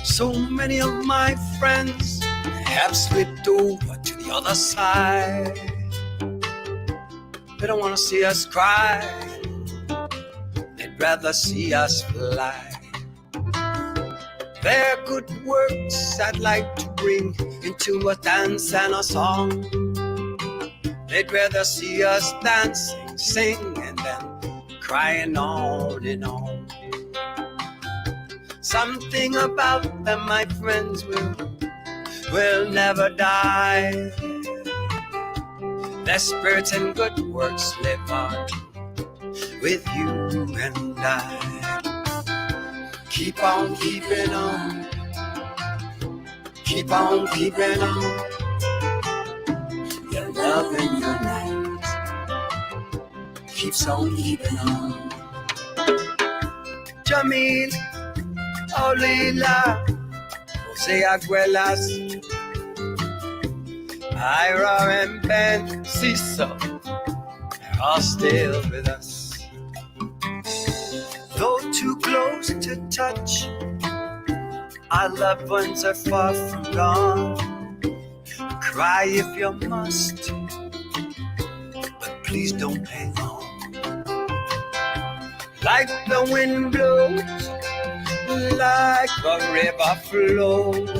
So many of my friends have slipped over to the other side. They don't want to see us cry. They'd rather see us fly. Their good works I'd like to bring into a dance and a song. They'd rather see us dancing, singing, than crying on and on. Something about them, my friends, will never die. Their spirits and good works live on with you and I. Keep on keeping on. Keep on keeping on. Your love and your light keeps on keeping on. Jamil, Olila, Jose Aguelas, Ira and Ben Ciso, they're all still with us. Though too close to touch, our loved ones are far from gone. Cry if you must, but please don't hang on. Like the wind blows, like a river flows.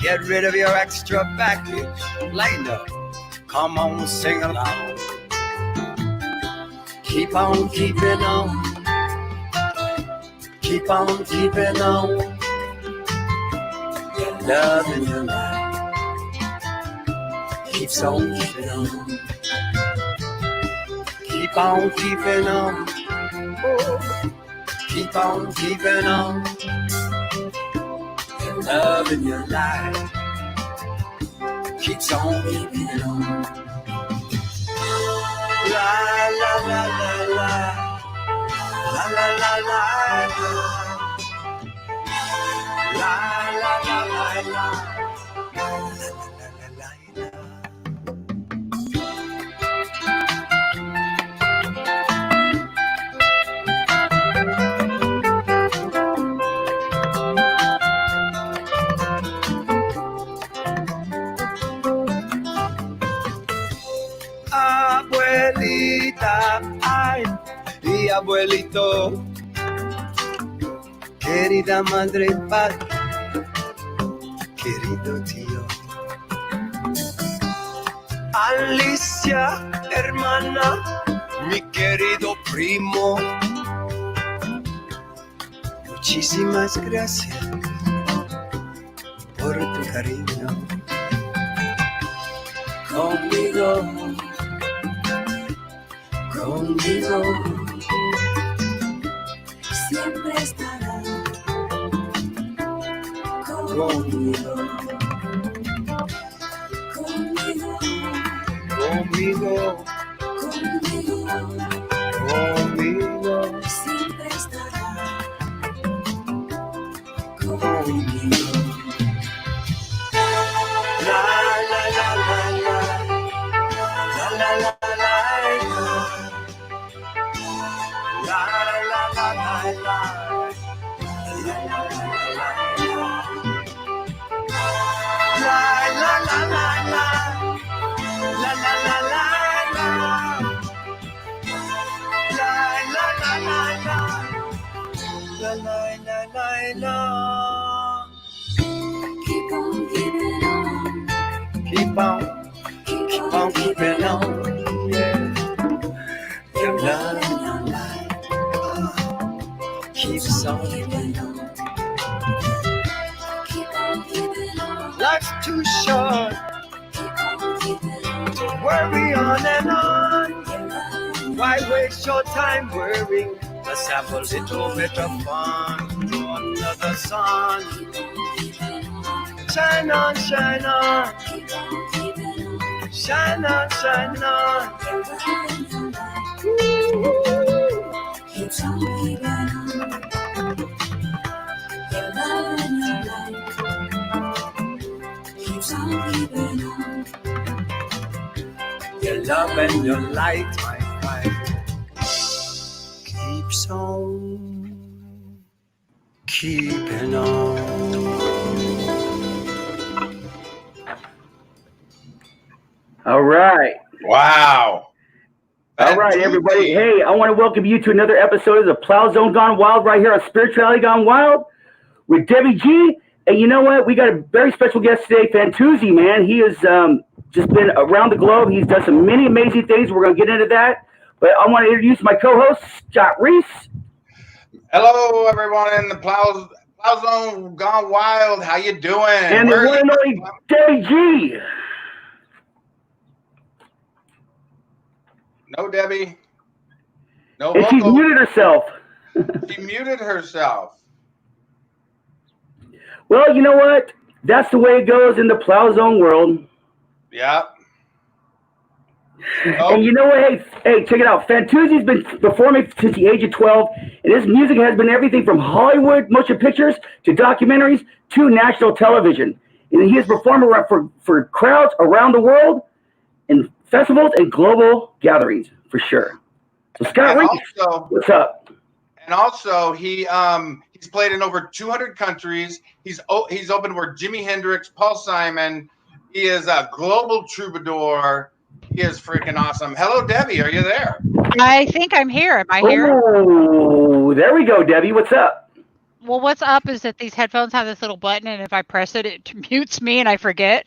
Get rid of your extra baggage, lighten up, come on, sing along. Keep on keeping on. Keep on keeping on. Your love and your life keeps on keeping on. Keep on keeping on. Oh. Keep on keeping on. Your love and your life keeps on keeping on. La la la la la. La la la la la. La la la la la. Abuelita, ay, y abuelito, querida madre y padre, querido tío. Alicia, hermana, mi querido primo, muchísimas gracias por tu cariño. Conmigo, conmigo, siempre estará. Conmigo, conmigo, conmigo, conmigo, conmigo, siempre estará. Conmigo. La la la la la, la la la la. La la la la la, la la la la, la la la la la, la la la la la, la la la la la, la la la la. Keep on keeping on, keep on, keep on keeping on, yeah. Your love. Keeps on keeping on. Keep on keeping on. Life's too short. Keep on keeping on. To worry on and on. Why waste your time worrying? Let's have a little bit of fun. Do another song. Shine on, shine on. Shine on, shine on. Keeps on keeping on. Your love and your light, my fire, keeps on keeping on. All right. Wow. All right, everybody. Hey, I want to welcome you to another episode of the Plowzone Gone Wild right here on Spirituality Gone Wild with Debbie G. And you know what? We got a very special guest today, Fantuzzi, man. He has just been around the globe. He's done some many amazing things. We're going to get into that. But I want to introduce my co-host, Scott Reese. Hello, everyone in the Plowzone Gone Wild. How you doing? And the one and only Debbie G. No, Debbie. No. And she's muted herself. She muted herself. Well, you know what? That's the way it goes in the Plowzone world. Yeah. Oh. And you know what? Hey, check it out. Fantuzzi's been performing since the age of 12, and his music has been everything from Hollywood motion pictures to documentaries to national television. And he has performed for crowds around the world in festivals and global gatherings, for sure. So Scott Reese, what's up? And also, he's played in over 200 countries. He's opened for Jimi Hendrix, Paul Simon. He is a global troubadour. He is freaking awesome. Hello, Debbie. Are you there? I think I'm here. Am I here? Oh, there we go, Debbie. What's up? Well, what's up is that these headphones have this little button, and if I press it, it mutes me, and I forget.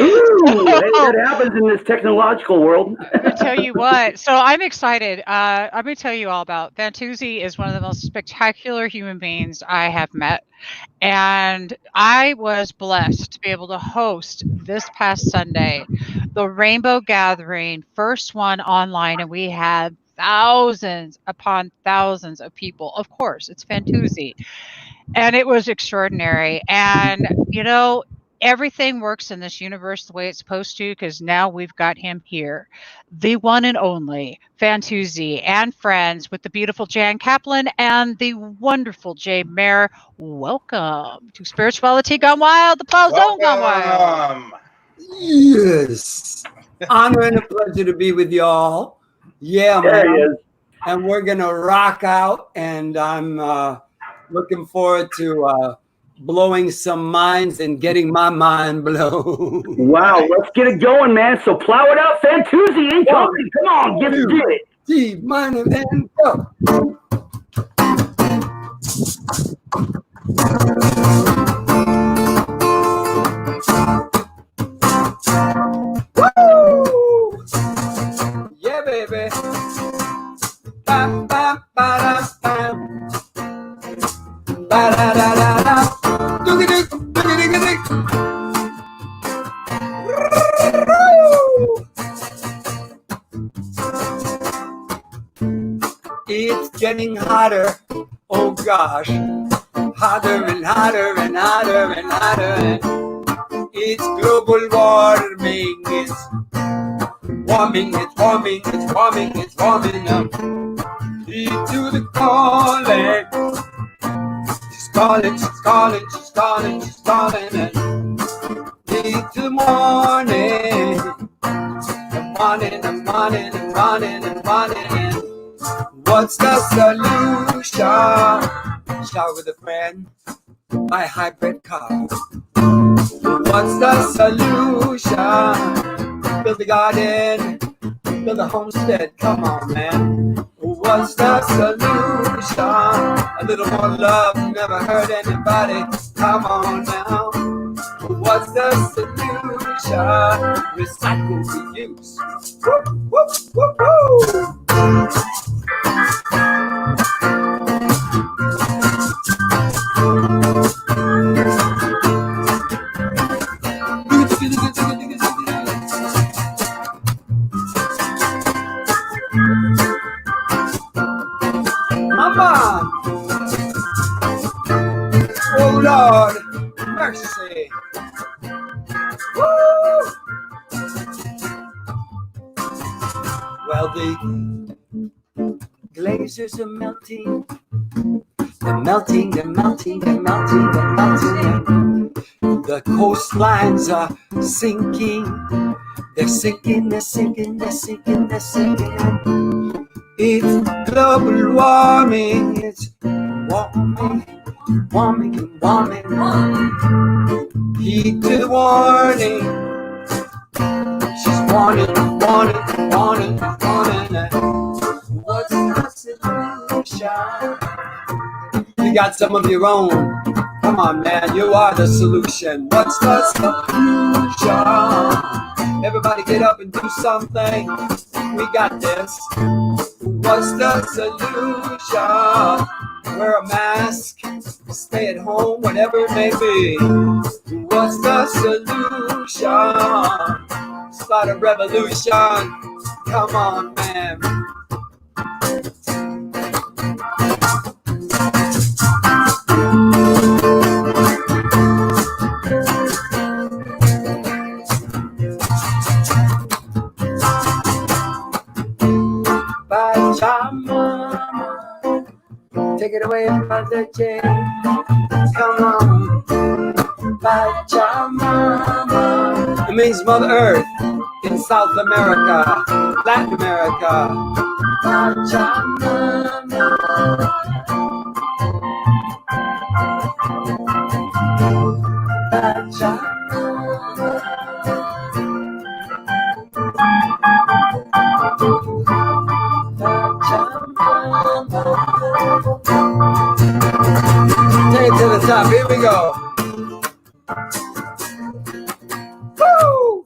Ooh, that happens in this technological world. I'm going to tell you what. So I'm excited. I'm going to tell you all about Fantuzzi. Is one of the most spectacular human beings I have met. And I was blessed to be able to host this past Sunday, the Rainbow Gathering, first one online. And we had thousands upon thousands of people. Of course, it's Fantuzzi. And it was extraordinary. And, you know, everything works in this universe the way it's supposed to, because now we've got him here, the one and only Fantuzzi and friends with the beautiful Jan Kaplan and the wonderful Jay Mayer. Welcome to Spirituality Gone Wild, the Plowzone Gone Wild. Yes. Honor and a pleasure to be with y'all. Yeah, man. And we're going to rock out, and I'm looking forward to blowing some minds and getting my mind blown. Wow, let's get it going, man. So plow it out, Fantuzzi incoming. Come on, get it. D minor and go. Woo! Yeah, baby. Bam, bam, ba-da, bam. Ba-da-da-da-da. It's getting hotter, oh gosh, hotter and hotter and hotter and hotter. It's global warming, it's warming up. Heat to the calling. She's calling. Heat to the morning. The morning. What's the solution? Shower with a friend, my hybrid car. What's the solution? Build a garden, build a homestead. Come on, man. What's the solution? A little more love, never hurt anybody. Come on now. What's the solution? Recycle, reuse. Woo, woo, woo, woo. Mama! Oh Lord, mercy! Woo! Well, the glaciers are melting. They're melting. The coastlines are sinking. They're sinking, they're sinking, they're sinking, they're sinking. It's global warming, it's warming, warming, warming, warming. Heed to the warning. She's warning, warning, warning, warning. What's the solution? You got some of your own. Come on, man, you are the solution. What's the solution? Everybody get up and do something. We got this. What's the solution? Wear a mask, stay at home, whatever it may be. What's the solution? Start a revolution. Come on, man. Pachamama, take it away, Mother Jane. Come on, Pachamama. It means Mother Earth in South America, Latin America. Pachamama. Pachamama. Take it to the top. Here we go. Woo!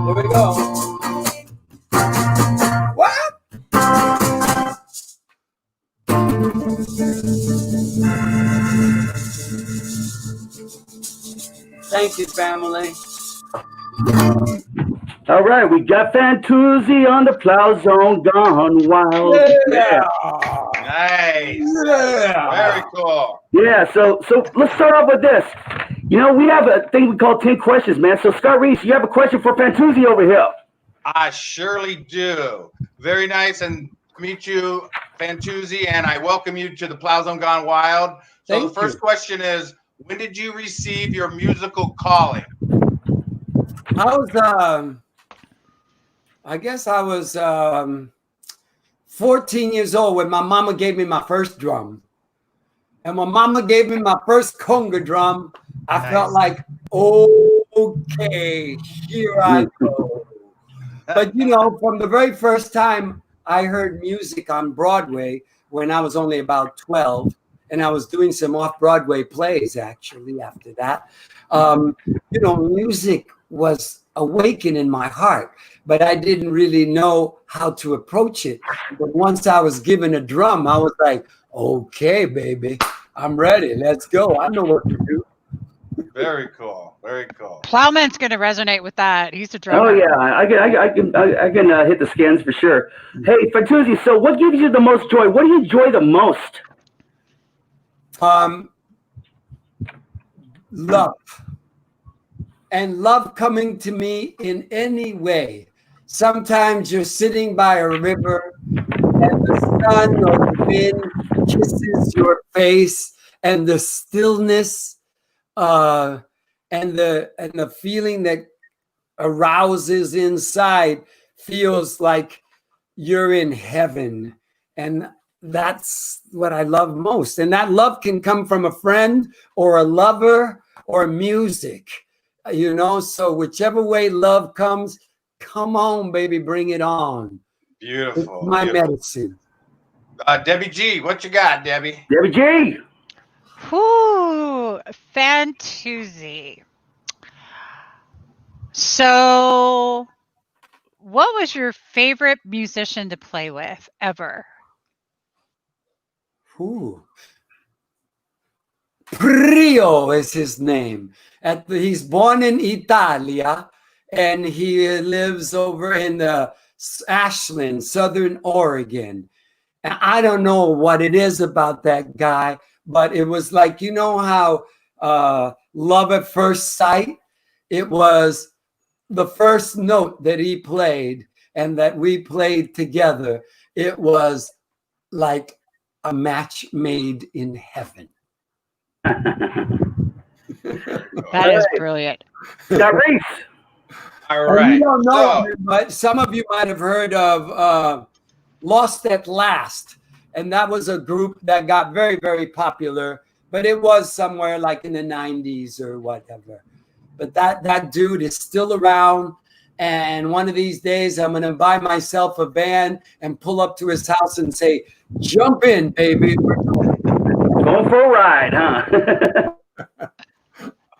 Here we go. What? Thank you, family. All right, we got Fantuzzi on the Plowzone, gone wild. Yeah. Nice. Yeah. Very cool. Yeah, so let's start off with this. You know, we have a thing we call 10 questions, man. So Scott Reese, you have a question for Fantuzzi over here. I surely do. Very nice and meet you, Fantuzzi, and I welcome you to the Plowzone Gone Wild. So the first question is, when did you receive your musical calling? I guess I was 14 years old when my mama gave me my first drum. And when mama gave me my first conga drum, I felt like, okay, here I go. But, you know, from the very first time I heard music on Broadway when I was only about 12, and I was doing some off-Broadway plays, actually, after that, you know, music was awakened in my heart, but I didn't really know how to approach it. But once I was given a drum, I was like, okay, baby, I'm ready. Let's go. I know what to do. Very cool. Very cool. Plowman's going to resonate with that. He's a drummer. Oh yeah, I can hit the scans for sure. Hey, Fantuzzi, so what gives you the most joy? What do you enjoy the most? Love. And love coming to me in any way. Sometimes you're sitting by a river and the sun or the wind kisses your face, and the stillness and the feeling that arouses inside feels like you're in heaven. And that's what I love most. And that love can come from a friend or a lover or music. You know, so whichever way love comes, come on, baby, bring it on. Beautiful. It's my medicine. Debbie G, what you got, Debbie? Debbie G. Whoo, Fantuzzi. So, what was your favorite musician to play with ever? Ooh. Prio is his name. He's born in Italia, and he lives over in Ashland, Southern Oregon. And I don't know what it is about that guy, but it was like, you know how Love at First Sight? It was the first note that he played and that we played together. It was like a match made in heaven. That is brilliant. Got Reese. All And right. you don't know, So, but some of you might have heard of Lost at Last. And that was a group that got very, very popular, but it was somewhere like in the 90s or whatever. But that dude is still around. And one of these days, I'm going to buy myself a van and pull up to his house and say, jump in, baby. Going for a ride, huh?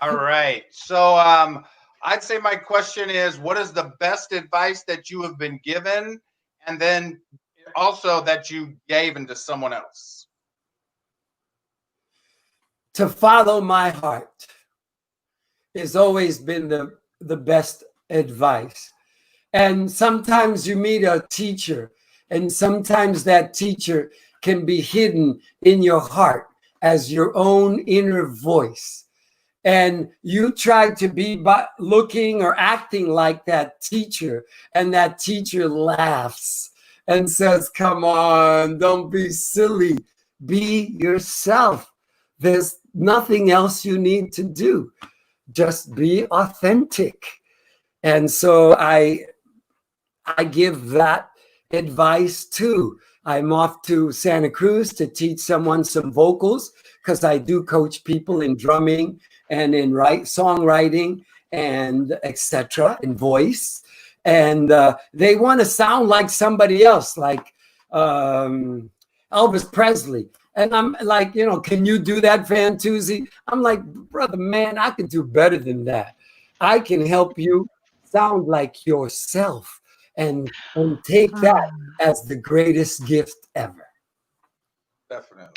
all right. So, I'd say my question is, what is the best advice that you have been given, and then also that you gave into someone else? To follow my heart has always been the best advice. And sometimes you meet a teacher, and sometimes that teacher can be hidden in your heart as your own inner voice. And you try to be looking or acting like that teacher, and that teacher laughs and says, come on, don't be silly. Be yourself. There's nothing else you need to do. Just be authentic. And so I give that advice too. I'm off to Santa Cruz to teach someone some vocals, because I do coach people in drumming and in songwriting and etc. in voice. And they want to sound like somebody else, like Elvis Presley. And I'm like, can you do that, Fantuzzi? I'm like, brother, man, I can do better than that. I can help you sound like yourself and take that as the greatest gift ever. Definitely.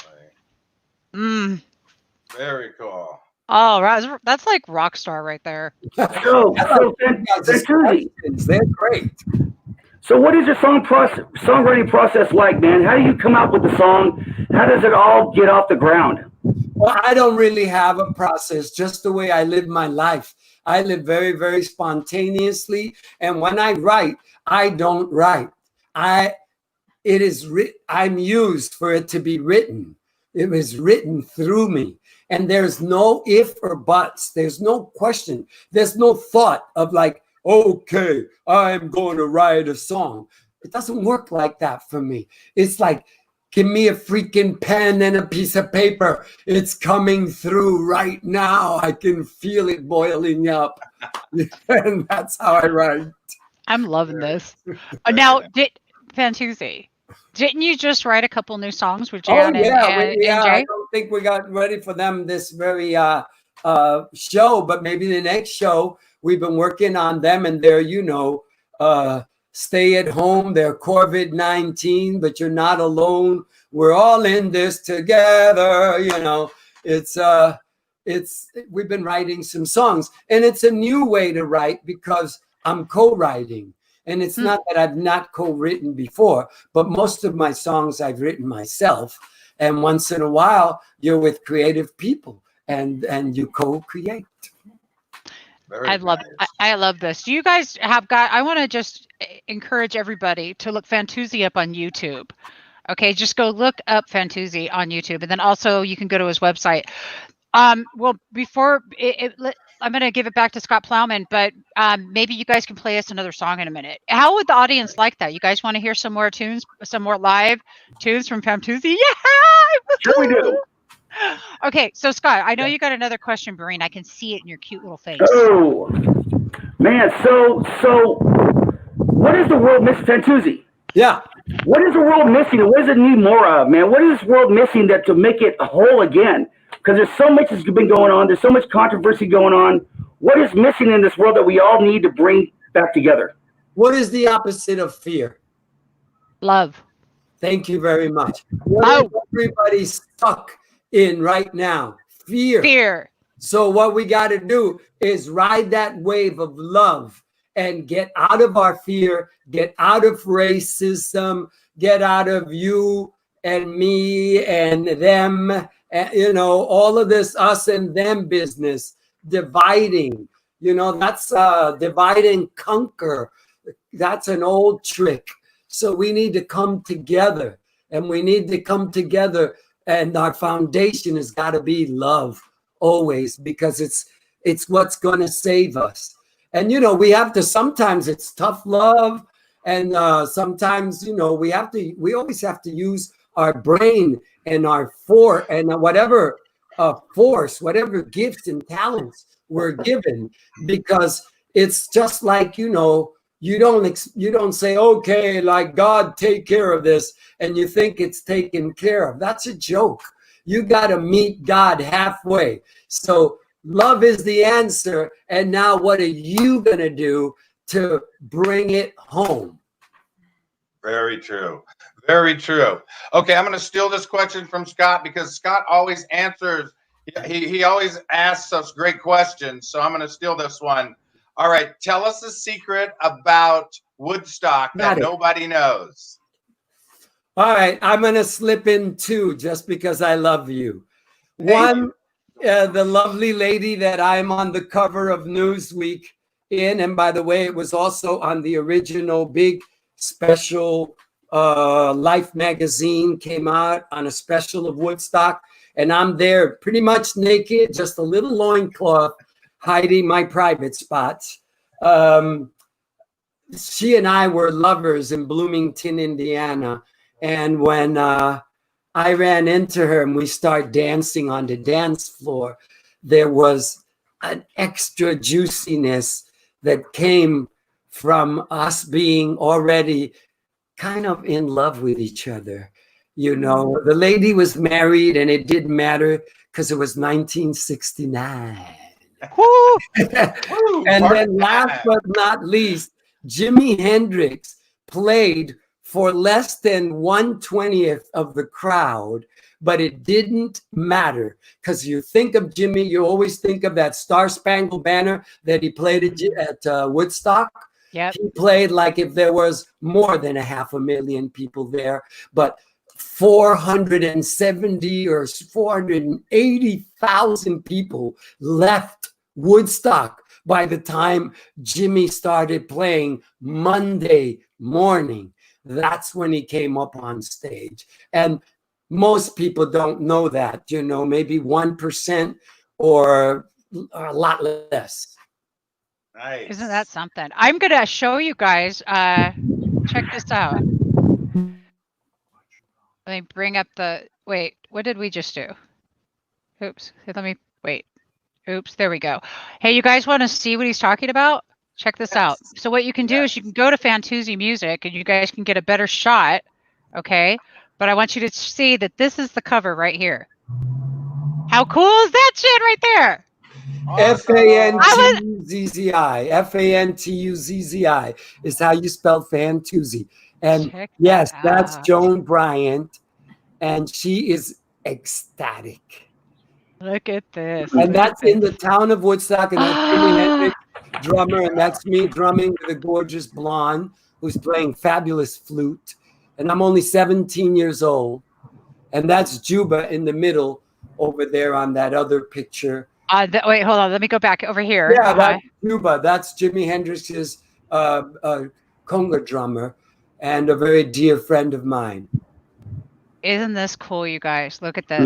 Very cool. Oh, right. That's like rock star right there. So Fantuzzi, They're great. so what is your songwriting process like, man? How do you come out with the song? How does it all get off the ground? Well, I don't really have a process, just the way I live my life. I live very, very spontaneously. And when I write, I don't write. I'm used for it to be written. It was written through me. And there's no if or buts. There's no question. There's no thought of like, okay, I'm going to write a song. It doesn't work like that for me. It's like, give me a freaking pen and a piece of paper. It's coming through right now. I can feel it boiling up. And that's how I write. I'm loving this. Now, Fantuzzi, didn't you just write a couple new songs with Jan and Jay? I don't think we got ready for them this very show, but maybe the next show. We've been working on them, and they're, stay at home. They're COVID-19, but you're not alone. We're all in this together. We've been writing some songs, and it's a new way to write because I'm co-writing. And it's not that I've not co-written before, but most of my songs I've written myself. And once in a while, you're with creative people and you co-create. I love this. Do you guys I want to just encourage everybody to look Fantuzzi up on YouTube. Okay, just go look up Fantuzzi on YouTube, and then also you can go to his website. Well, before I'm going to give it back to Scott Plowman, but maybe you guys can play us another song in a minute. How would the audience like that? You guys want to hear some more tunes, some more live tunes from Fantuzzi? Yeah, sure we do. Okay, so Scott, I know you got another question, Breen. I can see it in your cute little face. Oh, man. So what is the world missing, Fantuzzi? Yeah. What is the world missing? What does it need more of, man? What is this world missing that to make it whole again? Because there's so much that's been going on. There's so much controversy going on. What is missing in this world that we all need to bring back together? What is the opposite of fear? Love. Thank you very much. What is everybody stuck in right now? Fear. So what we got to do is ride that wave of love and get out of our fear, get out of racism, get out of you and me and them, and, all of this us and them business, dividing, that's divide and conquer. That's an old trick. So we need to come together, and we need to come together, and our foundation has got to be love always, because it's it's what's going to save us. And, you know, we have to, sometimes it's tough love. And sometimes, you know, we always have to use our brain and our whatever force, whatever gifts and talents we're given, because it's just like, you know, you don't say, okay, like, God, take care of this, and you think it's taken care of. That's a joke. You got to meet God halfway. So love is the answer. And now what are you going to do to bring it home? Very true. Very true. Okay, I'm going to steal this question from Scott, because Scott always answers. He always asks us great questions. So I'm going to steal this one. All right. Tell us a secret about Woodstock that nobody knows. All right. I'm going to slip in two just because I love you. One, the lovely lady that I'm on the cover of Newsweek in, and by the way, it was also on the original big special Life magazine, came out on a special of Woodstock, and I'm there pretty much naked, just a little loincloth hiding my private spots. She and I were lovers in Bloomington, Indiana, and when I ran into her and we started dancing on the dance floor, there was an extra juiciness that came from us being already kind of in love with each other. You know, the lady was married, and it didn't matter because it was 1969. And then last but not least, Jimi Hendrix played for less than 1/20th of the crowd, but it didn't matter, because you think of Jimmy, you always think of that Star Spangled Banner that he played at Woodstock. Yep. He played like if there was more than 500,000 people there, but 470 or 480,000 people left Woodstock by the time Jimmy started playing Monday morning. That's when he came up on stage. And most people don't know that, you know, maybe 1% or a lot less. Nice. Isn't that something? I'm going to show you guys. Check this out. Let me bring up wait, what did we just do? Oops. Let me wait. Oops. There we go. Hey, you guys want to see what he's talking about? Check this out. So what you can do is you can go to Fantuzzi Music and you guys can get a better shot. Okay. But I want you to see that this is the cover right here. How cool is that shit right there? Fantuzzi. Fantuzzi is how you spell Fantuzzi. And yes, that's Joan Bryant, and she is ecstatic. Look at this. And that's in the town of Woodstock, and that's Jimi Hendrix, drummer, and that's me drumming with a gorgeous blonde who's playing fabulous flute. And I'm only 17 years old. And that's Juba in the middle over there on that other picture. Wait, hold on. Let me go back over here. Yeah, that's Juba. That's Jimi Hendrix's conga drummer and a very dear friend of mine. Isn't this cool, you guys? Look at this.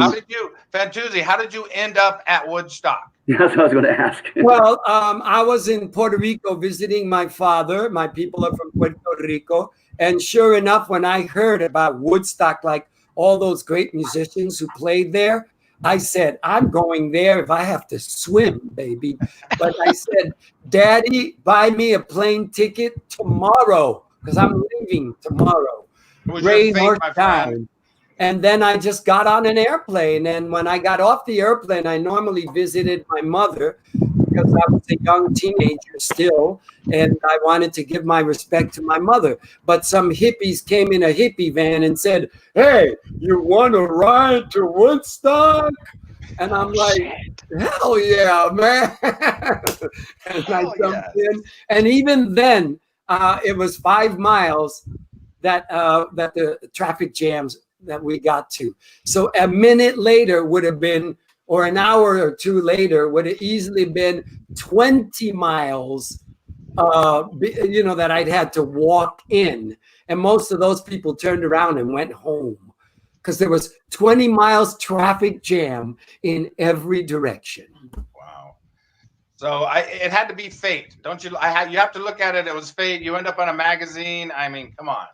Fantuzzi, how did you end up at Woodstock? That's what I was going to ask. Well, I was in Puerto Rico visiting my father. My people are from Puerto Rico. And sure enough, when I heard about Woodstock, like all those great musicians who played there, I said, I'm going there if I have to swim, baby. But I said, Daddy, buy me a plane ticket tomorrow, because I'm leaving tomorrow. Rain or shine. And then I just got on an airplane. And when I got off the airplane, I normally visited my mother because I was a young teenager still. And I wanted to give my respect to my mother. But some hippies came in a hippie van and said, hey, you want to ride to Woodstock? And I'm like, hell yeah, man. And I jumped in. And even then, it was 5 miles that the traffic jams that we got to. So a minute later would have been, or an hour or two later, would have easily been 20 miles, that I'd had to walk in. And most of those people turned around and went home because there was 20 miles traffic jam in every direction. Wow. So it had to be fate, don't you? You have to look at it. It was fate. You end up on a magazine. I mean, come on.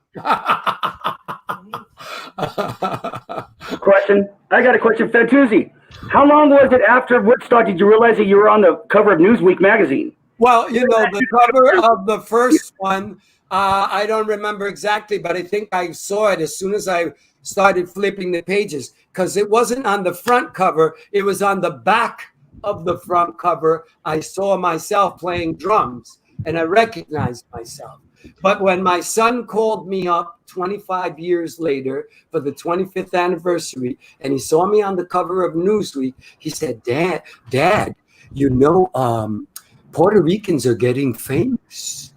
Question. I got a question, Fantuzzi. How long was it after Woodstock did you realize that you were on the cover of Newsweek magazine? Well, you know, the cover of the first one, I don't remember exactly, but I think I saw it as soon as I started flipping the pages, because it wasn't on the front cover. It was on the back of the front cover. I saw myself playing drums and I recognized myself. But when my son called me up 25 years later for the 25th anniversary, and he saw me on the cover of Newsweek, he said, Dad, you know, Puerto Ricans are getting famous.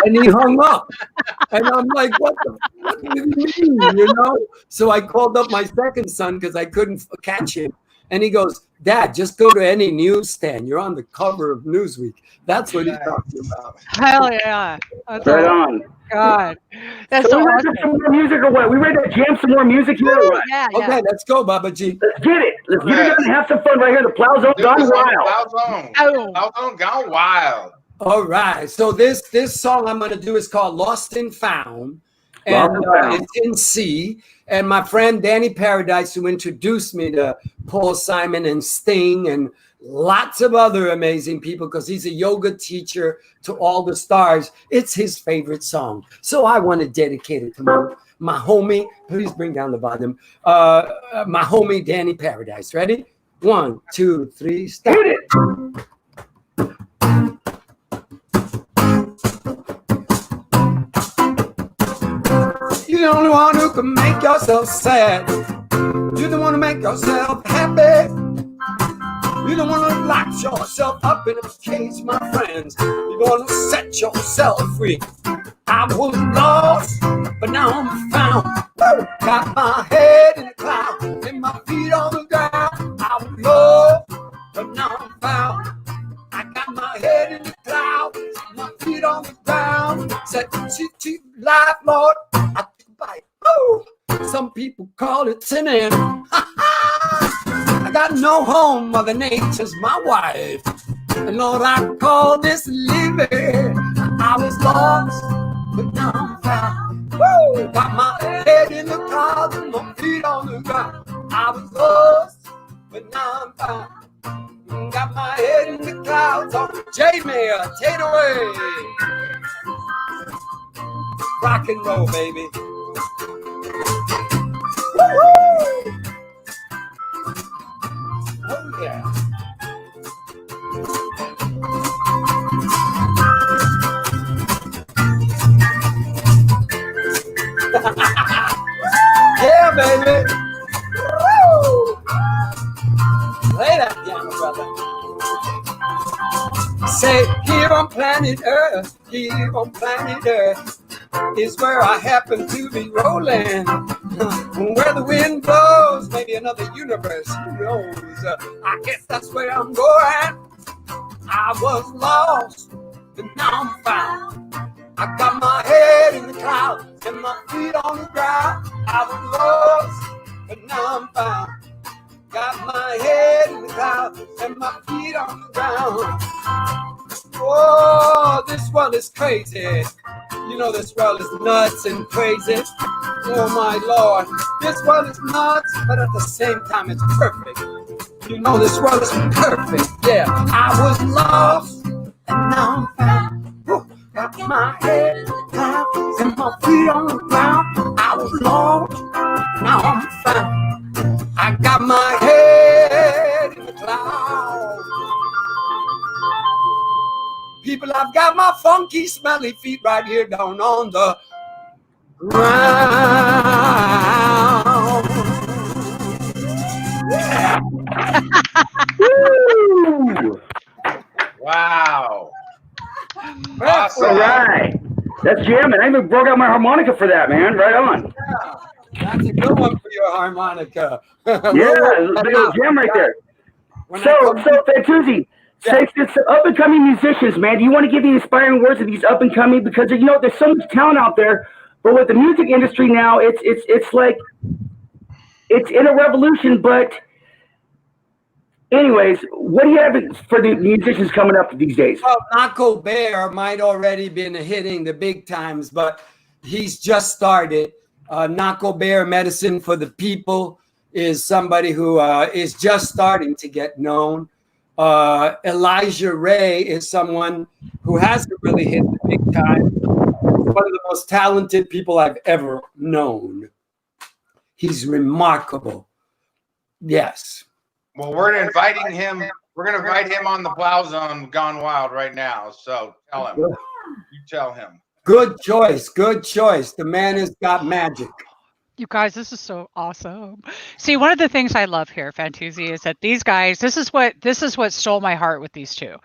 And he hung up. And I'm like, what do you mean, you know? So I called up my second son because I couldn't catch him. And he goes, Dad, just go to any newsstand. You're on the cover of Newsweek. That's what he's talking about. Hell yeah. That's Right on. God. That's So so we ready for some more music or what? We ready to jam some more music here or what? Yeah, yeah. Okay, let's go, Baba G. Let's get it. Let's get it done and have some fun right here. The Plowzone gone wild. Plowzone gone wild. All right. So this song I'm going to do is called Lost and Found. And it's in C. And my friend Danny Paradise, who introduced me to Paul Simon and Sting and lots of other amazing people, because he's a yoga teacher to all the stars, it's his favorite song. So I want to dedicate it to my homie. Please bring down the volume. My homie Danny Paradise. Ready? 1, 2, 3, start. Hit it. You're the only one who can make yourself sad. You're the one to make yourself happy. You're the one who locks yourself up in a cage, my friends. You're the one who set yourself free. I was lost, but now I'm found. Got my head in the clouds and my feet on the ground. I was lost, but now I'm found. I got my head in the clouds, my feet on the ground. Said, cheap life, Lord. I took a bite. Oh, some people call it sinning. I got no home, Mother Nature's my wife. And Lord, I call this living. I was lost, but now I'm found. Woo! Got my head in the clouds and my feet on the ground. I was lost, but now I'm found. Got my head in the clouds on J-Mayor, take it away. Rock and roll, baby. Woo-hoo! Oh, yeah. Yeah, baby. Woo! Play that piano, brother. Say, here on planet Earth, is where I happen to be rolling. Where the wind blows, maybe another universe, who knows? I guess that's where I'm going. I was lost, but now I'm found. I got my head in the clouds and my feet on the ground. I was lost, but now I'm found. Got my head in the clouds and my feet on the ground. Oh, this world is crazy. You know this world is nuts and crazy. Oh my Lord, this world is nuts, but at the same time it's perfect. You know this world is perfect. Yeah, I was lost and now I'm found. Woo. Got my head in the clouds and my feet on the ground. I was lost, now I'm found. I got my head in the clouds. People, I've got my funky, smelly feet right here down on the ground. Yeah. Woo! Wow. Awesome. All right. That's jamming. I even broke out my harmonica for that, man. Right on. Yeah. That's a good one for your harmonica. Yeah, a big old jam right there. So Fantuzzi, say to up and coming musicians, man, do you want to give the inspiring words of these up and coming? Because you know there's so much talent out there, but with the music industry now, it's like it's in a revolution, but anyways, what do you have for the musicians coming up these days? Well, Naco Bear might already been hitting the big times, but he's just started. Naco Bear Medicine for the People is somebody who is just starting to get known. Elijah Ray is someone who hasn't really hit the big time. One of the most talented people I've ever known. He's remarkable. Yes. Well, we're inviting him. We're going to invite him on the Plowzone Gone Wild right now. So tell him. You tell him. Good choice. Good choice. The man has got magic. You guys, this is so awesome. See, one of the things I love here, Fantuzzi, is that these guys, this is what stole my heart with these two.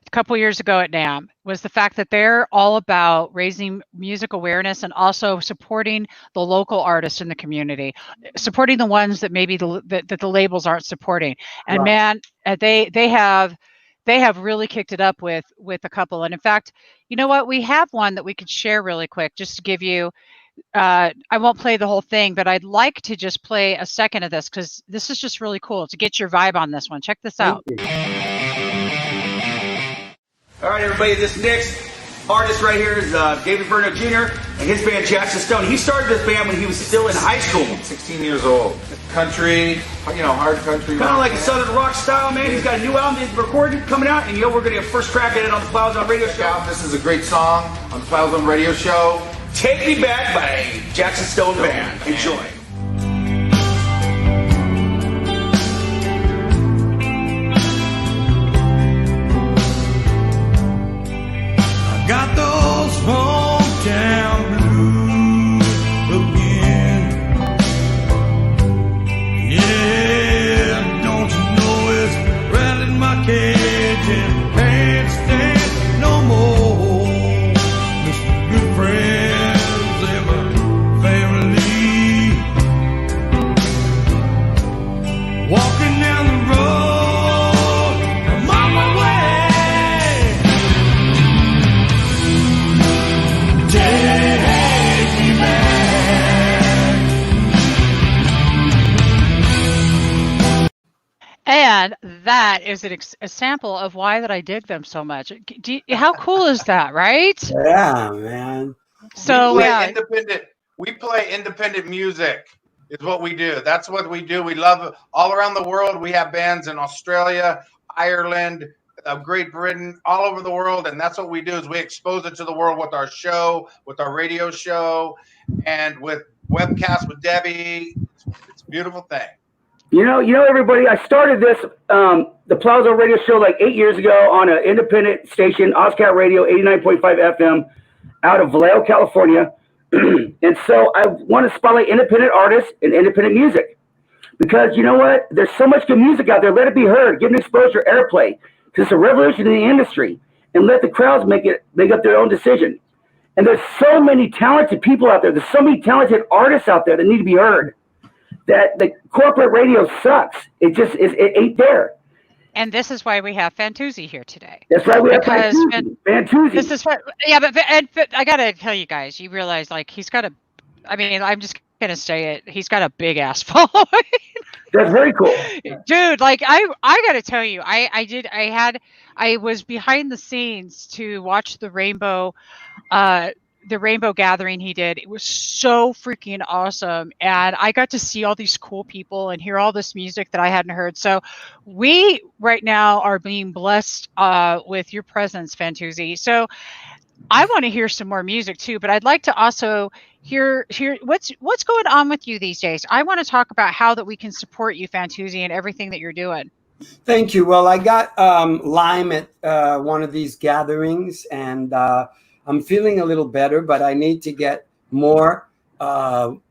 A couple years ago at NAMM was the fact that they're all about raising music awareness and also supporting the local artists in the community, supporting the ones that maybe that the labels aren't supporting. And right. Man, they have really kicked it up with a couple. And in fact, you know what? We have one that we could share really quick just to give you. I won't play the whole thing, but I'd like to just play a second of this because this is just really cool to get your vibe on this one. Check this out. All right, everybody, this next artist right here is David Verno Jr. and his band Jackson Stone. He started this band when he was still in high school. 16 years old. Country, hard country. Kind of like a southern rock style, man. He's got a new album he's recorded coming out, and we're going to get first crack at it on the Plowzone Radio Show. This is a great song on the Plowzone Radio Show. Take Me Back by Jackson Stone Band. Enjoy. I got those hometown blues again. Yeah, don't you know it's rattling my cage and can't stand no more. Mr. Good Friend. Walking down the road, I'm on my way. Take me back. And that is a sample of why that I dig them so much. How cool is that, right? Yeah, man. So we play independent music. Is what we do. That's what we do. We love all around the world. We have bands in Australia, Ireland, Great Britain, all over the world. And that's what we do is we expose it to the world with our show, with our radio show, and with webcasts with Debbie. It's a beautiful thing. You know, everybody, I started this, the Plowzone Radio Show like 8 years ago on an independent station, OzCat Radio, 89.5 FM out of Vallejo, California. And so I want to spotlight independent artists and independent music because you know what? There's so much good music out there. Let it be heard. Give it exposure, airplay. Because it's a revolution in the industry. And let the crowds make up their own decision. And there's so many talented people out there. There's so many talented artists out there that need to be heard. That the corporate radio sucks. It ain't there. And this is why we have Fantuzzi here today. That's right, we have Fantuzzi. This is what, yeah, but I gotta tell you guys, you realize like he's got I'm just gonna say it. He's got a big ass following. That's very cool, dude. Like I gotta tell you, I was behind the scenes to watch the Rainbow gathering he did. It was so freaking awesome. And I got to see all these cool people and hear all this music that I hadn't heard. So we right now are being blessed with your presence, Fantuzzi. So I want to hear some more music too, but I'd like to also hear what's going on with you these days. I want to talk about how that we can support you, Fantuzzi, and everything that you're doing. Thank you. Well, I got Lyme at one of these gatherings, and I'm feeling a little better, but I need to get more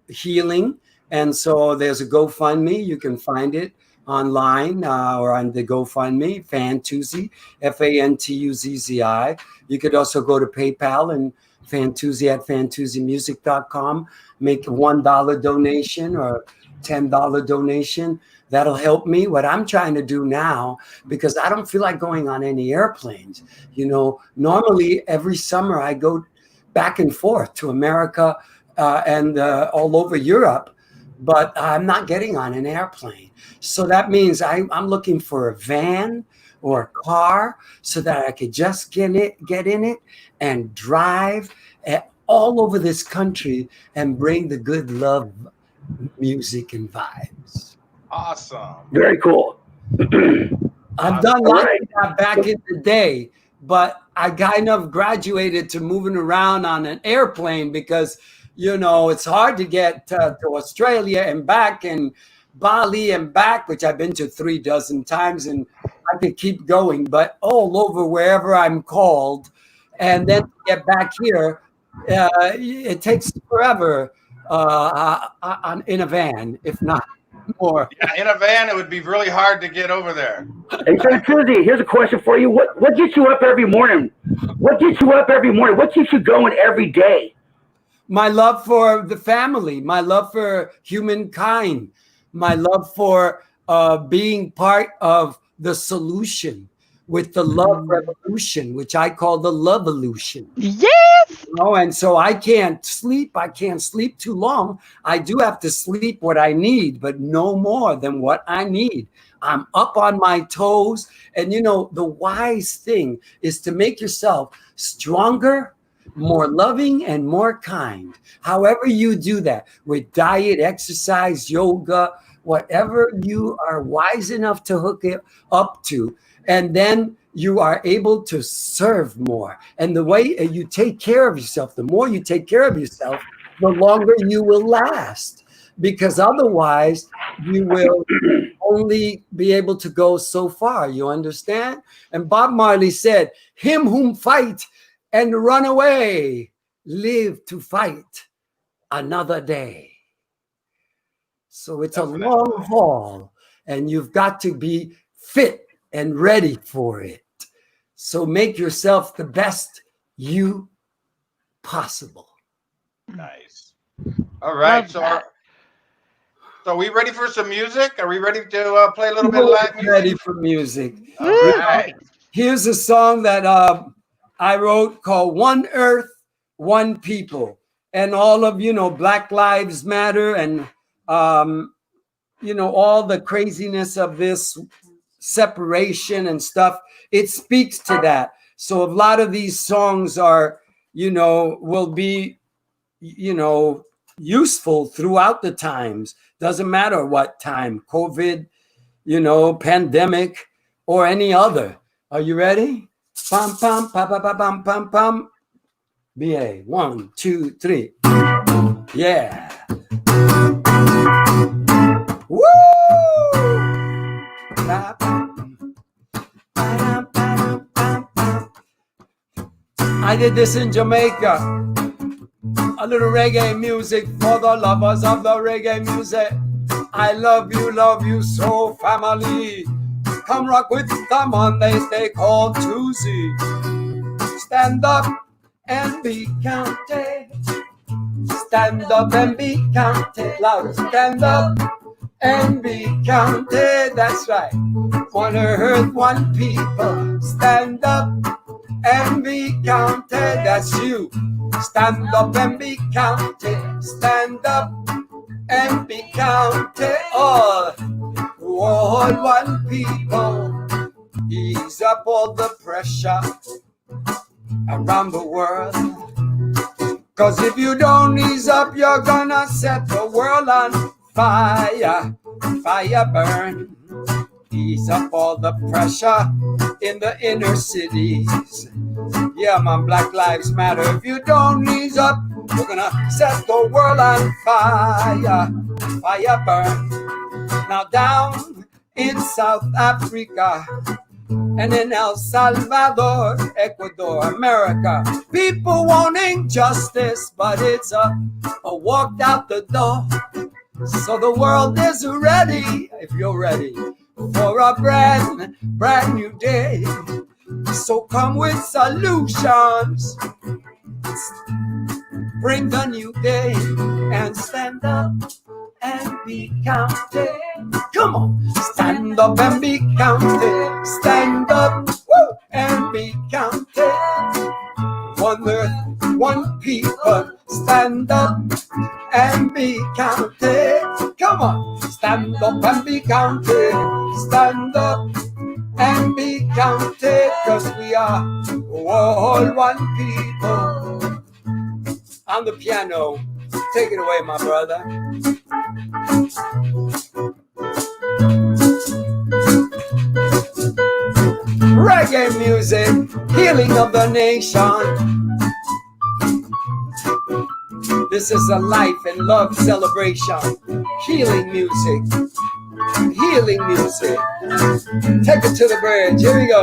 healing. And so there's a GoFundMe. You can find it online or on the GoFundMe, Fantuzzi, Fantuzzi. You could also go to PayPal and Fantuzzi at fantuzzimusic.com. Make a $1 donation or $10 donation. That'll help me. What I'm trying to do now, because I don't feel like going on any airplanes. You know, normally every summer I go back and forth to America and all over Europe. but I'm not getting on an airplane. So that means I'm looking for a van or a car so that I could just get in it and drive all over this country and bring the good love, music, and vibes. Awesome. Very cool. I've done lots of that back in the day, but I kind of graduated to moving around on an airplane because, you know, it's hard to get to Australia and back, and Bali and back, which I've been to 36 times, and I could keep going, but all over wherever I'm called. And then to get back here, it takes forever in a van, if not more. Yeah, in a van, it would be really hard to get over there. Hey, Fantuzzi, here's a question for you. What gets you up every morning? What gets you up every morning? What keeps you going every day? My love for the family, my love for humankind, my love for being part of the solution with the love revolution, which I call the love-olution. Yes. You know, and so I can't sleep. I can't sleep too long. I do have to sleep what I need, but no more than what I need. I'm up on my toes. And, you know, the wise thing is to make yourself stronger, more loving, and more kind. However you do that, with diet, exercise, yoga, whatever you are wise enough to hook it up to, and then you are able to serve more. And the way you take care of yourself, the more you take care of yourself, the longer you will last, because otherwise you will only be able to go so far. You understand? And Bob Marley said, "Him whom fight and run away, live to fight another day." So it's a long haul, and you've got to be fit and ready for it. So make yourself the best you possible. Nice. All right. So are we ready for some music? Are we ready to play a little bit of live music? Ready for music. All right. Here's a song that I wrote called One Earth, One People. And all of, you know, Black Lives Matter and, you know, all the craziness of this separation and stuff, it speaks to that. So a lot of these songs are, you know, will be, you know, useful throughout the times. Doesn't matter what time, COVID, you know, pandemic, or any other. Are you ready? Pam, pam, pa, pa, pa, pam, pam, pam. BA, 1, 2, 3. Yeah. Woo! I did this in Jamaica. A little reggae music for the lovers of the reggae music. I love you so, family. Come rock with the Mondays they call Tuesday. Stand up and be counted. Stand up and be counted. Louder. Stand up and be counted. That's right. One earth, one people. Stand up and be counted. That's you. Stand up and be counted. Stand up and be counted. All one people. Ease up all the pressure around the world. 'Cause if you don't ease up, you're gonna set the world on fire. Fire burn. Ease up all the pressure in the inner cities. Yeah, man, Black Lives Matter. If you don't ease up, you're gonna set the world on fire. Fire burn. Now down in South Africa and in El Salvador, Ecuador, America, people wanting justice, but it's a walk out the door. So the world is ready, if you're ready, for a brand new day. So come with solutions, bring the new day, and stand up and be counted. Come on, stand up and be counted. Stand up, woo, and be counted. One earth, one people. Stand up and be counted. Come on, stand up and be counted. Stand up and be counted, 'cause we are all one people. On the piano, take it away, my brother. Reggae music, healing of the nation. This is a life and love celebration. Healing music. Healing music. Take it to the bridge. Here we go.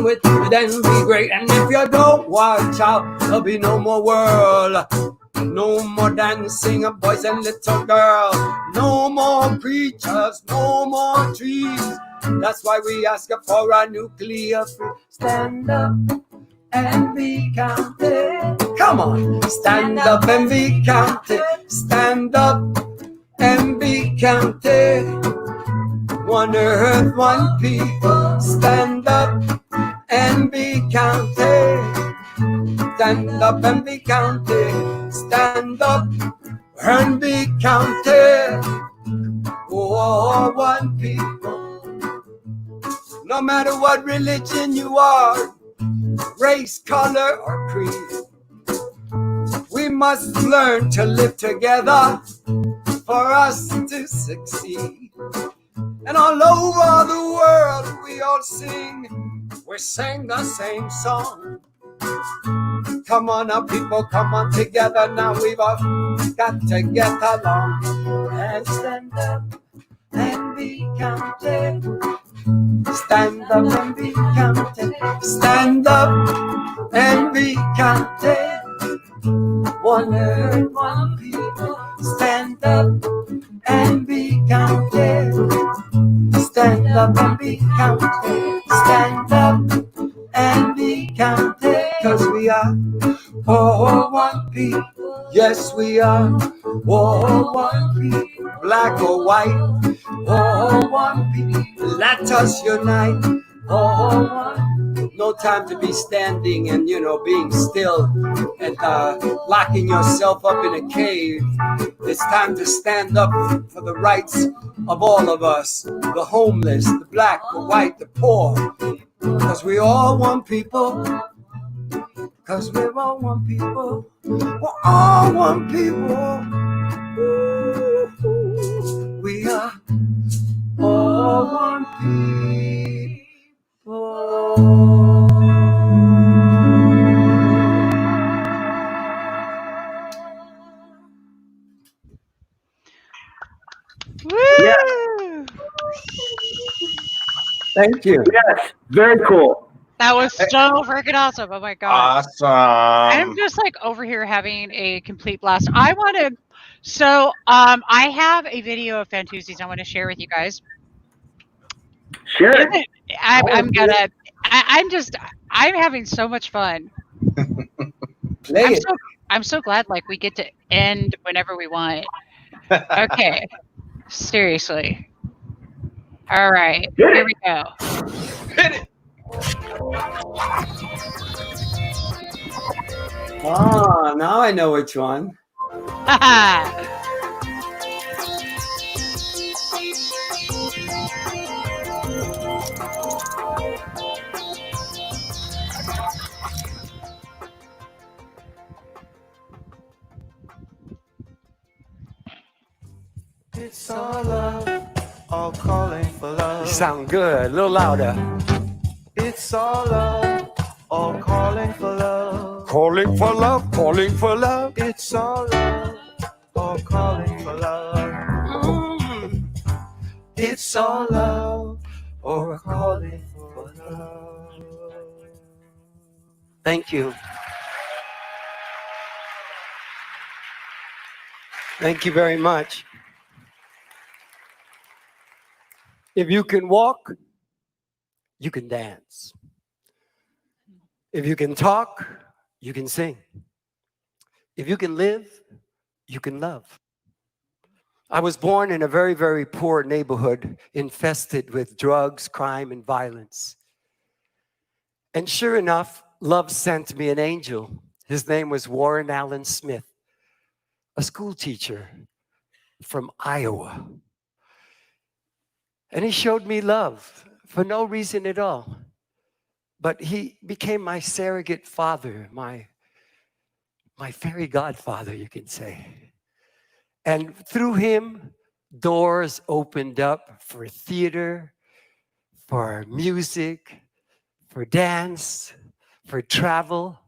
With then be great, and if you don't watch out, there'll be no more world. No more dancing of boys and little girls. No more preachers, no more trees. That's why we ask for a nuclear free. Stand up and be counted. Come on, stand up and be counted. Stand up and be counted. One earth, one people. Stand up and be counted. Stand up and be counted. Stand up and be counted. Oh, one people. No matter what religion you are, race, color, or creed, we must learn to live together for us to succeed. And all over the world we all sing. We sing the same song. Come on now, people, come on together now. We've all got to get along. And stand up and be counted. Stand up and be counted. Stand up and be counted. One earth, one people. Stand up and be counted. Stand up and be counted. Stand up and be counted. 'Cause we are all one people. Yes, we are all one people. Black or white, all one people. Let us unite. All one. No time to be standing and, being still and locking yourself up in a cave. It's time to stand up for the rights of all of us, the homeless, the black, the white, the poor. 'Cause we all one people. 'Cause we're all one people. We're all one people. Ooh, we are all one people. Woo! Yeah. Thank you. Yes, very cool. That was so freaking awesome. Oh my god. I'm Awesome. just like over here having a complete blast. I have a video of Fantuzzi's I want to share with you guys. Sure. I'm having so much fun. Play it. I'm so glad like we get to end whenever we want. Okay. Seriously. All right. Here we go. Hit it. Oh, now I know which one. It's all love, all calling for love. You sound good. A little louder. It's all love, all calling for love. Calling for love, calling for love. It's all love, all calling for love. It's all love, all calling for love. Thank you. Thank you very much. If you can walk, you can dance. If you can talk, you can sing. If you can live, you can love. I was born in a very, very poor neighborhood infested with drugs, crime, and violence. And sure enough, love sent me an angel. His name was Warren Allen Smith, a school teacher from Iowa. And he showed me love for no reason at all. But he became my surrogate father, my fairy godfather, you can say. And through him, doors opened up for theater, for music, for dance, for travel,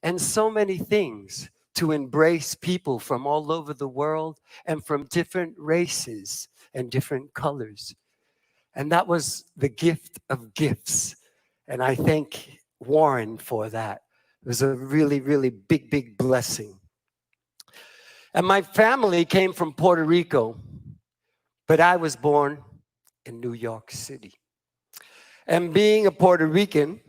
and so many things to embrace people from all over the world and from different races and different colors. And that was the gift of gifts. And I thank Warren for that. It was a really, really big, big blessing. And my family came from Puerto Rico, but I was born in New York City. And being a Puerto Rican,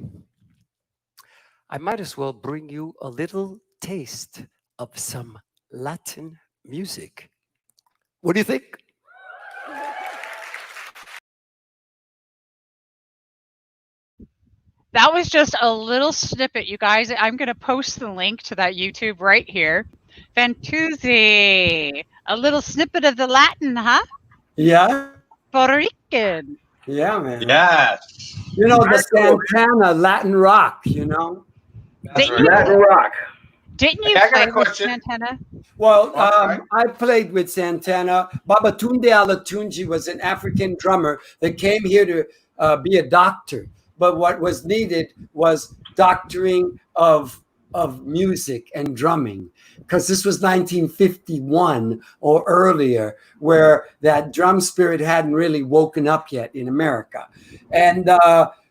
I might as well bring you a little taste of some Latin music. What do you think? That was just a little snippet, you guys. I'm going to post the link to that YouTube right here. Fantuzzi, a little snippet of the Latin, huh? Yeah. Puerto Rican. Yeah, man. Yes. You know, the Cool, Santana Latin rock, you know? That's Didn't right. Latin rock. Didn't you Hey, I got play a with question. Santana? Well, Okay. I played with Santana. Babatunde Alatunji was an African drummer that came here to be a doctor. But what was needed was doctoring of music and drumming, because this was 1951 or earlier, where that drum spirit hadn't really woken up yet in America. And,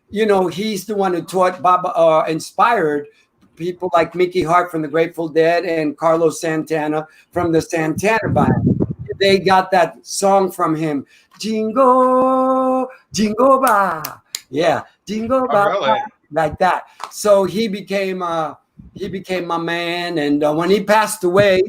you know, he's the one who taught inspired people like Mickey Hart from the Grateful Dead and Carlos Santana from the Santana Band. They got that song from him, Jingo, Jingo Ba. Yeah, Jingo Ba, really? like that. So he became my man. And when he passed away,